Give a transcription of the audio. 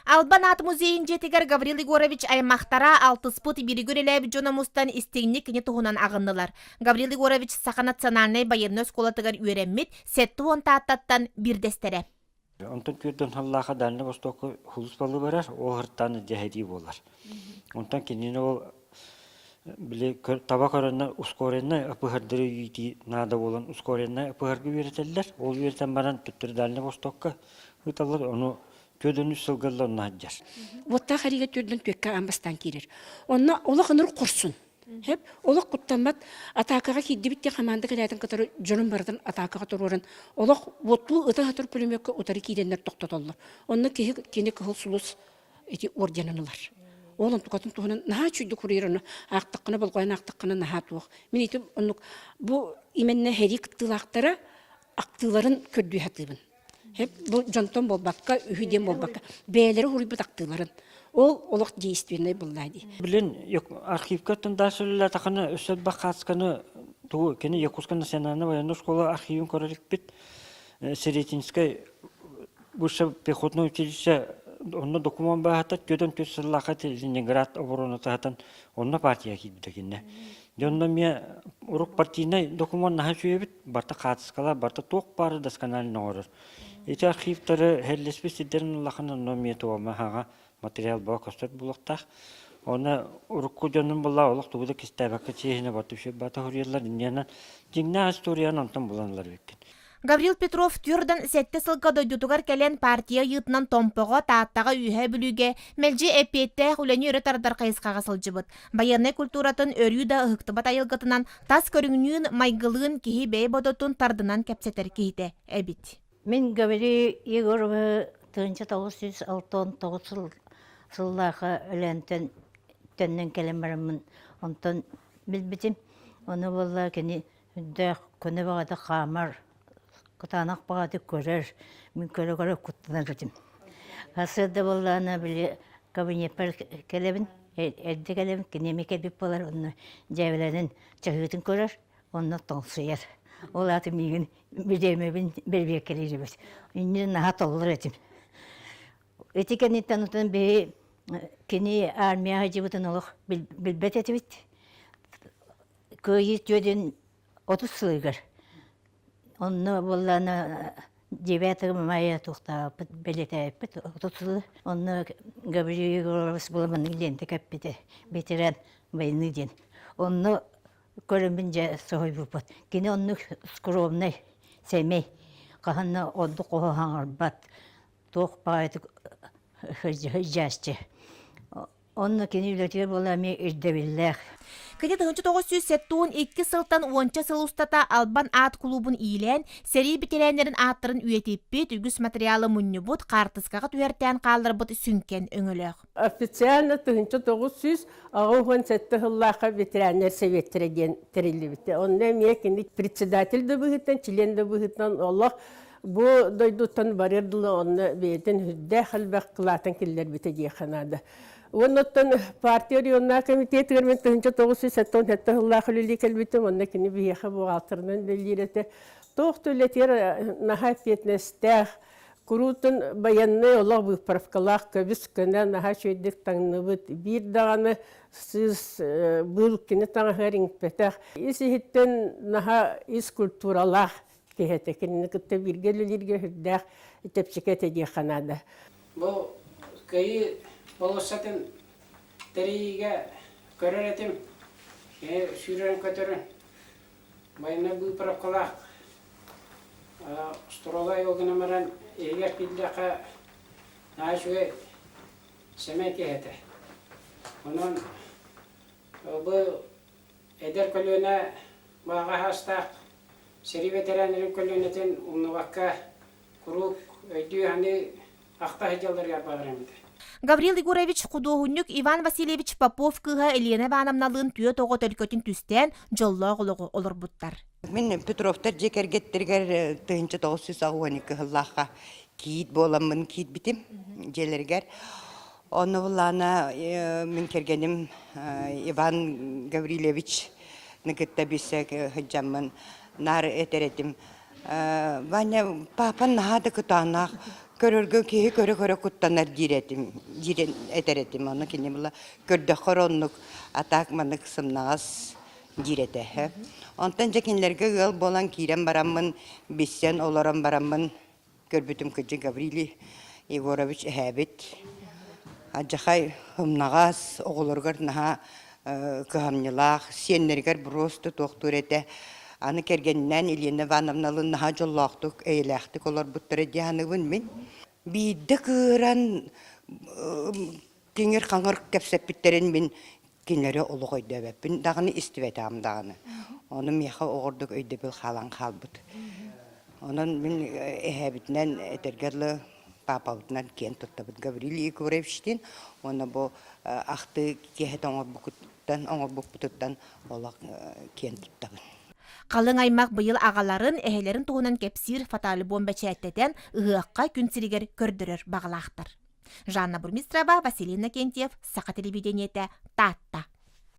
Албанат музейин жетигер Гаврил Егорович аймақтара алтыспут биригүреләбі жонамустан истегник кене туғынан ағындылар. Гаврил Егорович Саха национальный военный сколатыгар үйренмет, сетті онта аттаттан бірдестере. Онтан көрден халлаға дәліне бостокы хулус балы барар, оғырттаны дәхеди болар. Онтан кенені ол таба көрінна ұскоренна апығардыры үйті нада болан ұскоренна апығарды үйретелдер. Ол үйретен баран түттір дәліне бостокы ұталар, оны көдөн үсілгілі онна хаджар. Отта харига түрден төкке амбастан керер. Онна олақ ыныр құрсын. Hep olaq quttanmat atakaga kiddibitте команда келәтен катары жонун бардан атакага туруран олaq ботлу ыта хатыр пулеметке утары киденнер токтотоллар. Онны кене кыл сулус эти орденанылар. Олон тукатын туһунан наха чүйдү курыйраны ақтыққыны болғайын ақтыққыны наха туық. Мен етім оннук бу именне херик тылақтары ақтыларын көрдүй хатыбын. Hep bu jonton bolbakka, ühüden bolbakka. Beyleri huribut ақтыларын. Ол олық дейістуенай болдайды. Білін, архивка тындашылылар тақыны өсөт баққасқаны туы, кені Якутсканы сенаны военный школа архивін көрілік бет. Серетинскай бұрша пехотный училище онны документ бағатат, көден төсіллаға Ленинград обороны тағатан онны партия кейбідігінне. Донна мен ұруқ партийнай документ наға жүйе бет, барта қатысқала, барта тоқ бары дасканалын оғырыр. Эти архивтары хәллеспе сидерін лақыны номия туама хаға материал баа көстөр булактах. Оны урукку жонун була олық тугуда кистабакка чейіне батып бата хурьялар иньяна жиңна историяны онтан буланлар беккен. Гаврил Петров түрден сетте сылға дойдутугар кәлен партия йытынан томпоға тааттаға үйе бүліге мәлжі әпетті хүләні өрі тардар қайысқаға сылжыбыт. Баянай культуратын өрі да ұхықтыбат айылғытынан тас көріңнің майгылығын кехи бәй бодотын тардынан кәпсетер кейді әбіт. Мен Гаврил Егоровы 1969 сыллаға өләнтен төннен кәлемарымын онтан білбітім. Оны болла кені үндәқ көні бағады қамар, құтанақ бағады көрер, мен көрі құттынан жүрдім. Асырды болланы білі кабинепер кәлебін, әрді кәлебін, кенеме кәбіп болар, оны жәвеләнін чағытын көрер, оны тоңсыяр. Ол аты меген бірдемебін бірбек келер жібіз. Үннен наға толылыр әтім. Этикені танытын бей кені армияға жібітін олық білбет әтібіт. Көйі төден 30 сылығыр. Оны болланы жебәтігі мая тұқтапыт, бәлеті әппіт 30 сылы. Оны Гаврил Егорович болымын ленті кәппеті, ветеран войны ден. Оны көрімін жа соғай бұпыт. Кені оны скромный сәмей. Қағанна оды қоғы хаңарбат. Тоқ бағайды жасты. Оны кені үлетер бола ме үрдебілләқ. Кені 1972 сылтан 10 сыл ұстата Албан ат клубын ийлен, сери бітеләнерін аттырын үйетеппет, үгіс материалы мұнны бұд, қартысқаға түйерттен қалдыр бұд сүнкен өңіліғ. Официально 1917 жыллаға ветеранер советтіреген тірілі бітті. Онда мен кені председатель де бұғыттан, член де бұғыттан олық бұ дойдуттан барырдылы оны бейтін хүдді қалбақ қылатын келдер біті дейханады. Оннотон партия районна комитет гермен 1977 жыллаға үлі кәлбітім, онда кені бейеқі бұғалтырынан бәлдереті. Тоқтөлетер наға фетнестәқ, күрутын баянны олақ бұқпарфқалақ көбіс көні наға шөйдік таңны бұд. Bir дағаны сіз бұл кені таңғарың пәтәқ. Исіхеттен наға ис культуралақ кехеті. Кені күтті біргелілерге хүрдәқ тепшікеті дейханады. Бұл көйі Болосатын тәрейге көрер әтім, сүйрен көтерін, байына бұл пыраққылақ, ұстыролай олғын амаран егер білдіқі нәжуе сәмен кехеті. Оның бұл әдер көліне баға хастақ, сері ветеранерін көлінетін ұнығаққа құруқ өйді ғаны ақта хеджалдар ярбағырамды. Гаврил Егорович художник Иван Васильевич Попов кыга Елена Ивановналын түйе тоғы төлкөтін түстен жоллоқ олығы олар бұттар. Мен Петровтар жекергеттергер 1912 жыллаға кейт боламын, кейт бітім желергер. Оны бұлана мен кергенім Иван Гаврилевич нігітті бісек хыджамын нар әтеретім. Ваня папа нахады кытанах көрөргө кеһи көрө куттанар дирен этеретим аны кини була көрдө хороннук атак манык сымнагас дирете. Онтан жекинлерге гыл болан кирен бараммын биссен олорон бараммын көрбүтүм кыжы Гаврилий Егорович эһәбит. Аджахай хымнагас оголоргар наха кыһамнылах сеннергер просто тохтур эте. Аны кергеннен Елена Ивановналын наха жоллақтық, әйләқтік олар бұттыры дияныгын мен. Бейді кыран кеңер қаңыр кәпсәппіттерін мен кенері олық өйді әбәппін. Дағыны істівәті амдағыны. Оны меха оғырдық өйді біл қалан қалбыд. Onun мен әбітінен әтергерлі папалытынан кен тұттабыд. Гаврилий Егоровичтен, оны бұл ақты кехет оңыр бұқтыттан олақ кен тұттабыд. Қалың аймақ быйыл ағаларын әһелерін туғынан кепсир фаталы бомба чәттетен ұғыққа күнсірігер көрдірір бағылақтыр. Жанна Бурмистрова, Василина Кентьев, Сақа телевидениеті, Татта.